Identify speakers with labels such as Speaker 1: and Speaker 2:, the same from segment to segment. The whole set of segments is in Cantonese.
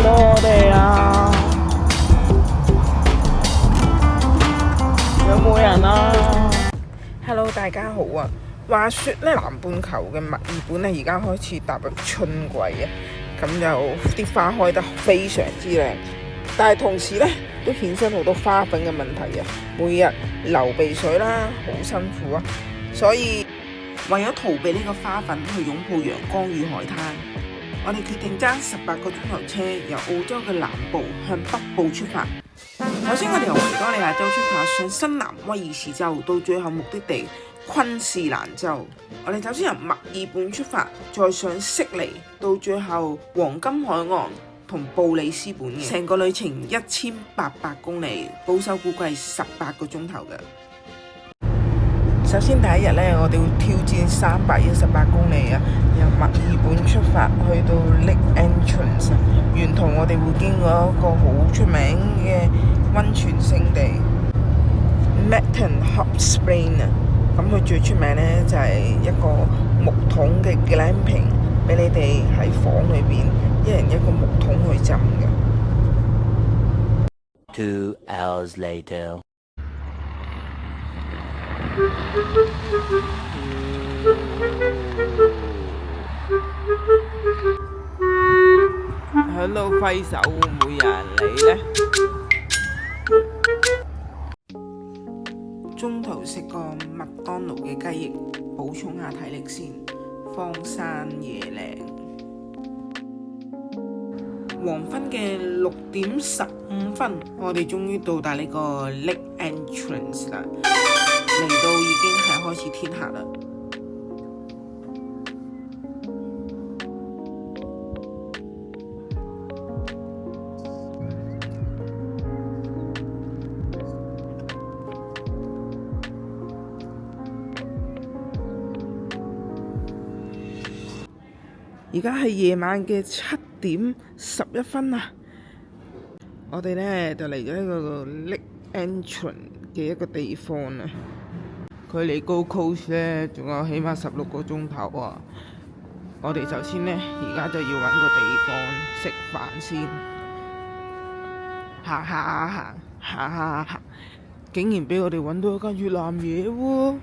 Speaker 1: 到我哋啊？有冇人啊？Hello，大家好啊！話說咧，南半球嘅墨爾本咧，而家開始踏入春季啊，咁就啲花開得非常之靚，但係同時咧都衍生好多花粉嘅問題啊！每日流鼻水啦，好辛苦啊！所以為咗逃避呢個花粉，去擁抱陽光與海灘，我哋決定揸18個鐘頭車，由澳洲嘅南部向北部出發。首先，我哋由維多利亞州出發，上新南威爾士州，到最後目的地昆士蘭州。我哋首先由墨爾本出發，再上悉尼，到最後黃金海岸同布里斯本嘅。成個旅程1800公里，保守估計18個鐘頭嘅。首先第一日呢，我哋會挑戰318公里啊，由墨爾本出發去到 Lake Entrance， 沿途我哋會經過一個好出名嘅溫泉勝地 Macton Hot Spring 啊。咁佢最出名呢，就係一個木桶嘅 glamping， 俾你哋喺房裏邊一人一個木桶去浸嘅。
Speaker 2: 2 hours later。
Speaker 1: 響度揮手會唔會有人嚟呢？中途食個麥當勞嘅雞翼，補充下體力先。荒山野嶺，黃昏嘅6點15分，我哋終於到達呢個 Lake Entrance 啦。嚟到已經係開始天黑啦。而家係夜晚嘅7點11分啊！我哋呢就嚟咗呢個 Lake Entrance 嘅一個地方啊。距離 Gold Coast 呢仲有起碼16個鐘頭啊！我哋首先呢，而家就要揾個地方食飯先。行下，竟然俾我哋揾到一間越南嘢喎！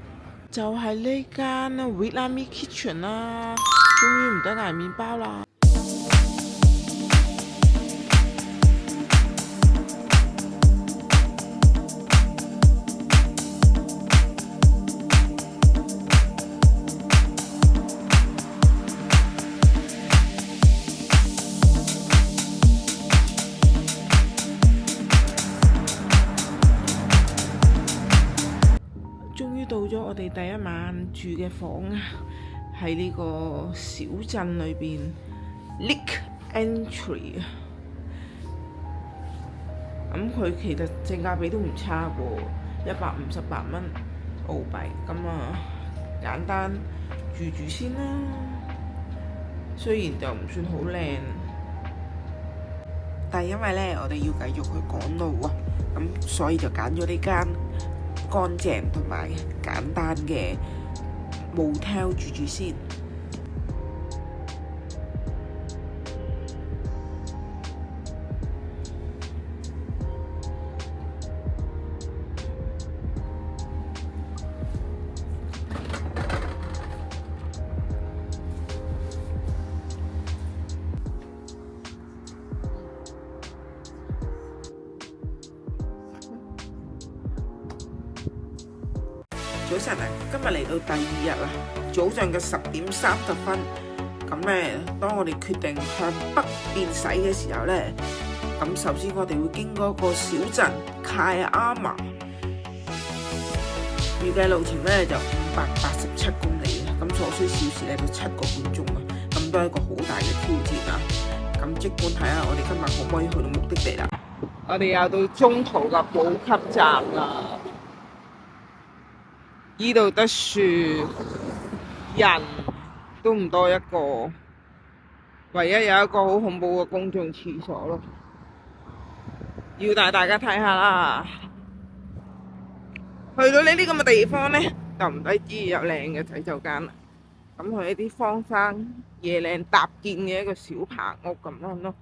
Speaker 1: 就係呢間啊 Vietnamese Kitchen 啦。終於唔得捱麵包啦！終於到咗我哋第一晚住嘅房啊！喺呢個小鎮裏邊 Lake Entry 啊，咁佢其實性價比都唔差喎，158蚊澳幣，咁啊簡單住先啦。雖然就唔算好靚，但係因為呢，我哋要繼續去趕路啊，咁所以就揀咗呢間乾淨同埋簡單嘅motel住先。早晨啊，今日嚟到第2日啦，早上嘅10點30分。咁咧，當我哋決定向北邊駛嘅時候咧，咁首先我哋會經過一個小鎮 Kiama， 預計路程咧就587公里，咁所需小時咧就7個半鐘啊，咁都係一個好大嘅挑戰啊！咁即管睇下我哋今日可唔可以去到目的地啦。我哋又到中途嘅補給站啦。依度得樹，人都唔多一個，唯一有一個好恐怖嘅公眾廁所咯，要帶大家睇下啦。去到呢啲咁嘅地方呢，就唔使知有靚嘅洗手間啦。咁去一啲荒山野嶺搭建嘅一個小棚屋咁樣咯。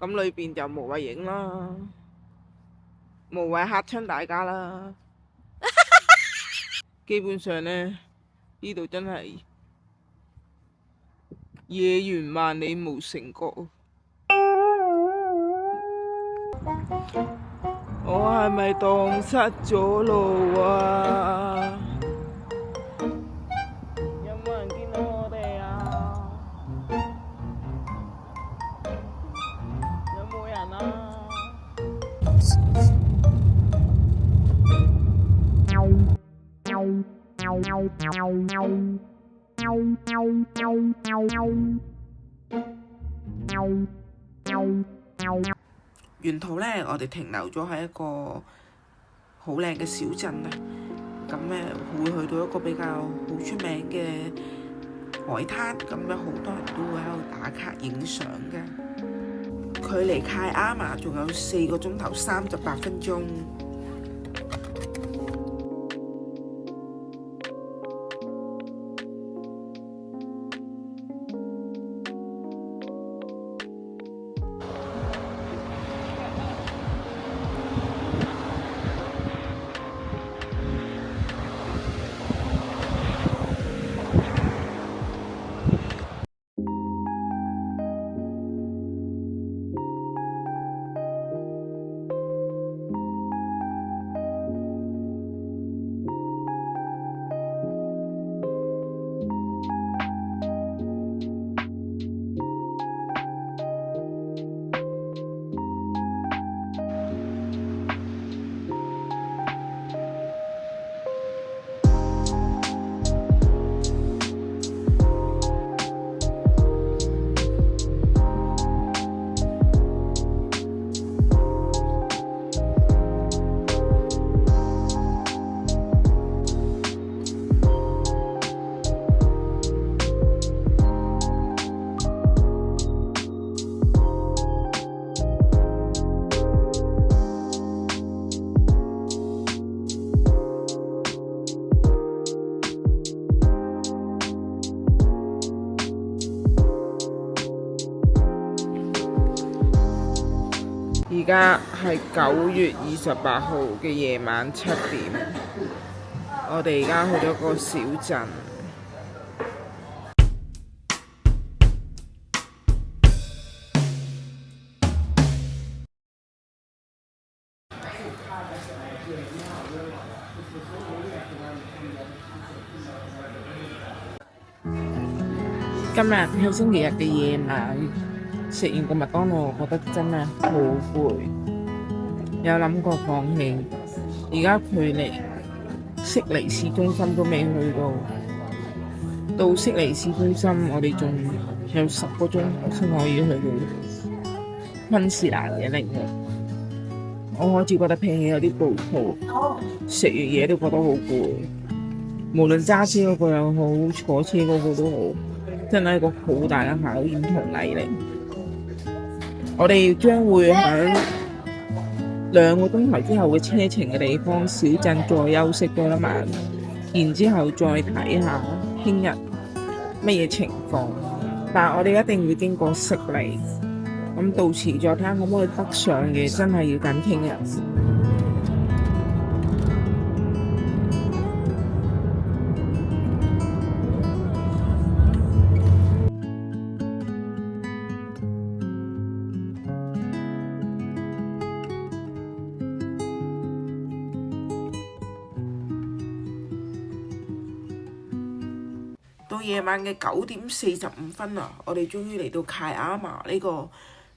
Speaker 1: 咁裏邊就無謂影啦，無謂嚇親大家啦。基本上呢，呢度真係野原萬里無城國。我係咪蕩失咗路啊？有冇人見到我哋啊？有冇人啊？沿途呢，我哋停留咗喺一個好靚嘅小鎮啊。咁呢會去到一個比較好出名嘅海灘，咁呢好多人都會喺度打卡影相嘅。距離卡亞馬仲有4個鐘頭38分鐘。而家係9月28號嘅夜晚7點，我哋而家去咗個小鎮。今日係星期日嘅夜晚。食完個麥當勞，我覺得真係好攰，有諗過放棄。而家距離悉尼市中心都未去到悉尼市中心我哋仲有10個鐘先可以去到昆士蘭嘅領域。我開始覺得脾氣有啲暴躁，食完嘢都覺得好攰。無論揸車嗰個又好，坐車嗰個都好，真係一個好大嘅考驗同毅力。我哋將會喺2個鐘頭之後嘅車程嘅地方小鎮再休息多一晚，然之後再睇下聽日乜嘢情況。但係我哋一定會經過悉尼，咁到時再睇下可唔可以北上嘅，真係要等聽日。到夜晚嘅9點45分啊，我哋終於嚟到卡亞馬呢個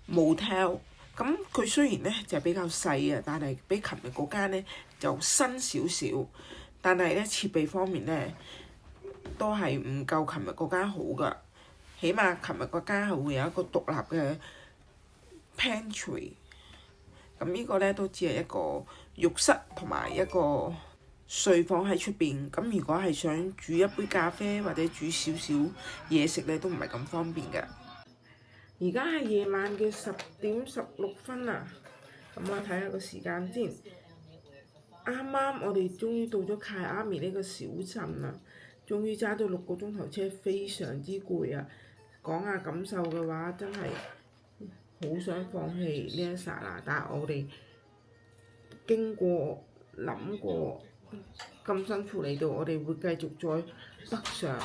Speaker 1: motel。咁佢雖然呢就比較細啊，但係比琴日嗰間呢就新少少。但係呢設備方面呢都係唔夠琴日嗰間好㗎。起碼琴日嗰間係會有一個獨立嘅 pantry。咁呢個呢都只係一個浴室同埋一個睡房喺出邊。咁如果係想煮一杯咖啡或者煮少少嘢食咧，都唔係咁方便嘅。而家係夜晚嘅10點16分啊！咁我睇下個時間先。啱啱我哋終於到咗卡亞馬呢個小鎮啦，終於揸咗6個鐘頭車，非常之攰啊！講下感受嘅話，真係好想放棄呢一剎那，但係我哋經過諗過咁辛苦嚟到，我哋會繼續再北上。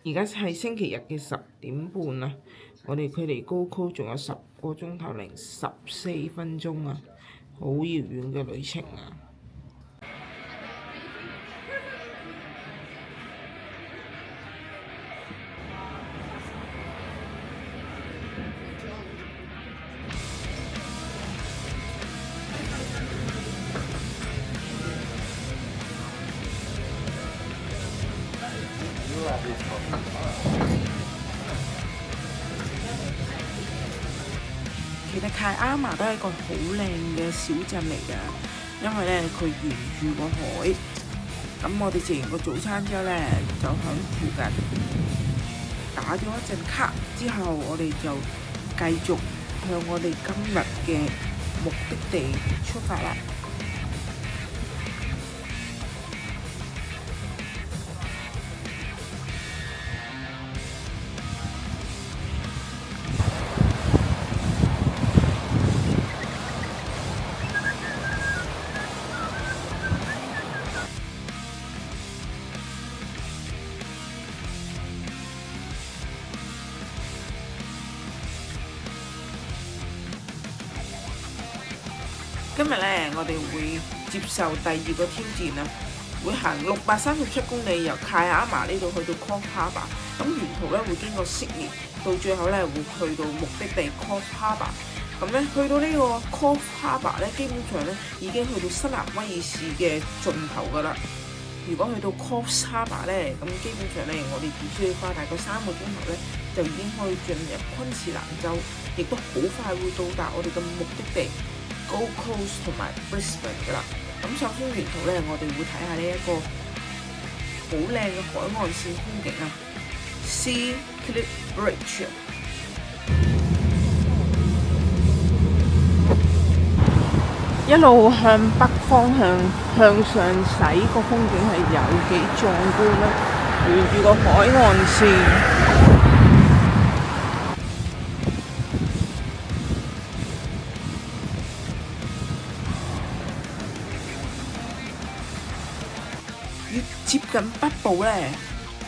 Speaker 1: 而家係星期日嘅10點半啊，我哋距離高踞仲有10個鐘頭零14分鐘啊，好遙遠嘅旅程啊！其實卡亞馬都係一個好靚嘅小鎮嚟㗎，因為咧佢沿住個海。咁我哋食完個早餐之後咧，就喺附近打咗一陣卡之後，我哋就繼續向我哋今日嘅目的地出發啦。今日咧，我哋會接受第2個挑戰啊，會行637公里由卡亞馬呢度去到 Coffs Harbour。咁沿途咧會經過悉尼，到最後咧會去到目的地 Coffs Harbour。咁咧去到呢個 Coffs Harbour 咧，基本上咧已經去到新南威爾士嘅盡頭㗎啦。如果去到 Coffs Harbour 咧，咁基本上咧我哋只需要花大概3個鐘頭咧，就已經可以進入昆士蘭州，亦都好快會到達我哋嘅目的地Gold Coast 同埋 Brisbane 㗎啦。咁首先沿途咧，我哋會睇下呢一個好靚嘅海岸線風景啊 ，Sea Cliff Bridge。一路向北方向上駛，個風景係有幾壯觀啦！沿住個海岸線。越接近北部咧，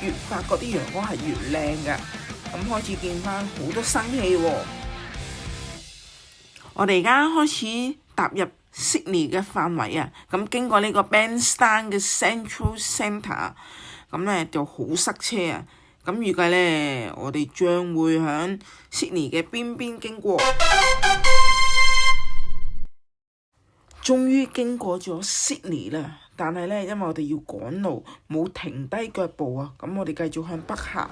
Speaker 1: 越發覺啲陽光係越靚嘅，咁開始見翻好多生氣喎。我哋而家開始踏入悉尼嘅範圍啊，咁經過呢個 Bandstand 嘅 Central Centre， 咁咧就好塞車啊。咁預計咧，我哋將會響悉尼嘅邊邊經過。終於經過咗悉尼啦，但係咧，因為我哋要趕路，冇停低腳步啊，咁我哋繼續向北行。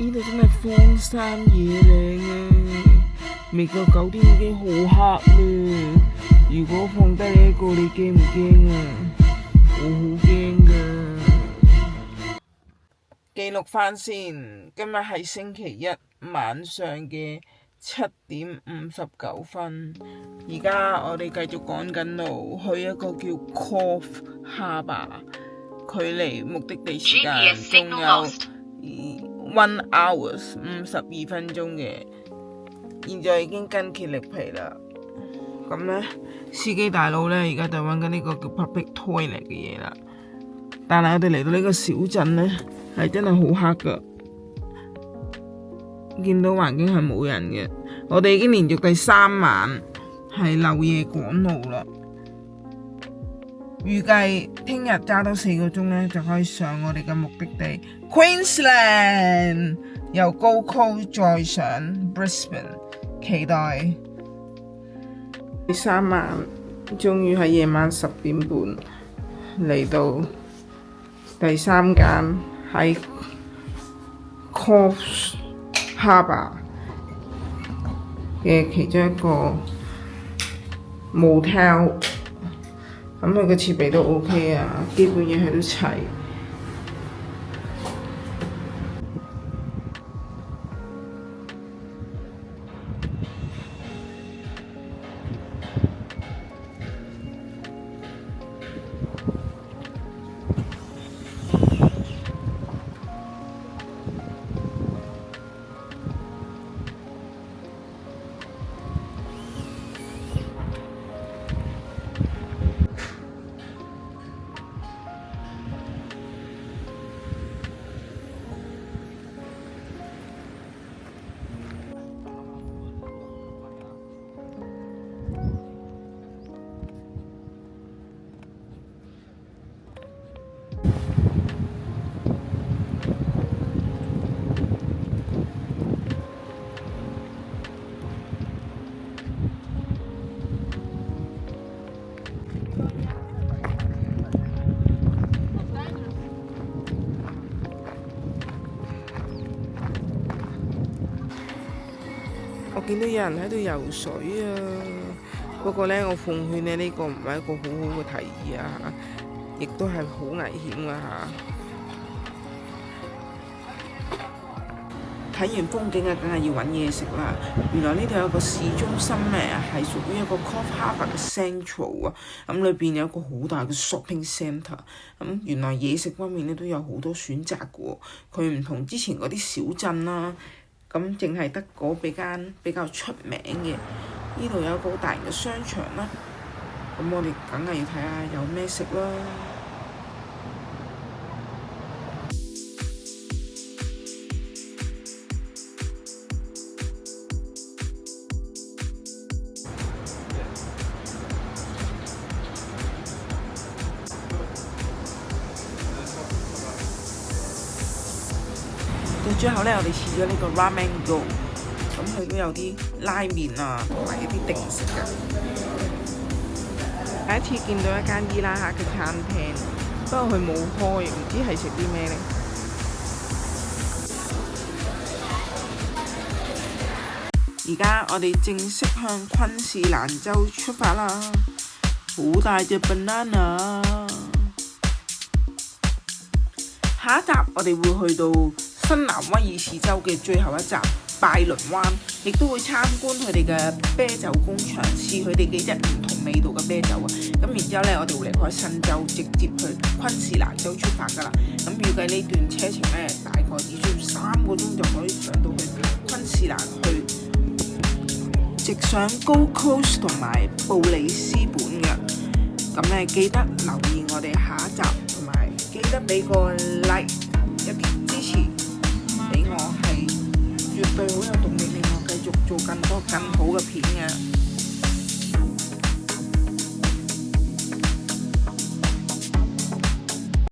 Speaker 1: 呢度真係荒山野嶺啊！未夠9點已經好黑啦。如果放低呢一個，你驚唔驚啊？我好驚㗎。記錄返先，今日係星期一晚上嘅7:59。而家我哋繼續趕緊路，去一個叫 Coffs Harbour， 距離目的地時間仲有1 hours 52分鐘嘅，現在已經筋竭力疲啦。咁呢，司機大佬呢，而家就揾緊呢個叫 public toilet 嘅嘢啦。但係我哋嚟到呢個小鎮呢，係真係好黑噶，見到環境係冇人嘅。我哋已經連續第3晚係漏夜趕路啦。預計聽日揸多4個鐘呢，就可以上我哋嘅目的地 Queensland， 由 Gold Coast 再上 Brisbane， 期待。第3晚終於喺夜晚10點半嚟到第3間喺 Coffs Harbour 嘅其中一個 motel。咁佢個設備都 OK 啊，基本嘢佢都齊。見到有人喺度游水啊！不過呢，我奉勸呢，呢個唔係一個好好嘅提議啊，亦都係好危險㗎嚇。睇完風景啊，梗係要揾嘢食啦。原來呢度有個市中心咧，係屬於一個 Coffs Harbour 嘅 Central 啊。咁裏邊有一個好大嘅 shopping centre。咁原來嘢食方面咧都有好多選擇嘅喎。佢唔同之前嗰啲小鎮啦，咁淨係得嗰幾間比較出名嘅。呢度有一個好大型嘅商場啦。咁我哋梗係要睇下有咩食啦。到最後呢，我哋試咗呢個 Ramen Go， 咁佢都有啲拉麵啊，同埋一啲定食嘅。第一次見到一間伊拉克嘅餐廳，不過佢冇開，唔知係食啲咩呢。而家我哋正式向昆士蘭州出發啦！好大隻 banana。下一集我哋會去到新南威爾士州嘅最後一站拜倫灣，亦都會參觀佢哋嘅啤酒工場，試佢哋幾隻唔同味道嘅啤酒啊！咁然之後呢，我哋會離開新州，直接去昆士蘭州出發㗎啦。咁預計呢段車程呢，大概只需要3個鐘就可以上到去昆士蘭，去直上 Gold Coast 同埋布里斯本嘅。咁呢，記得留意我哋下一集，同埋記得俾個 like 一啲支持俾我，係絕對好有動力令我繼續做更多更好嘅片嘅。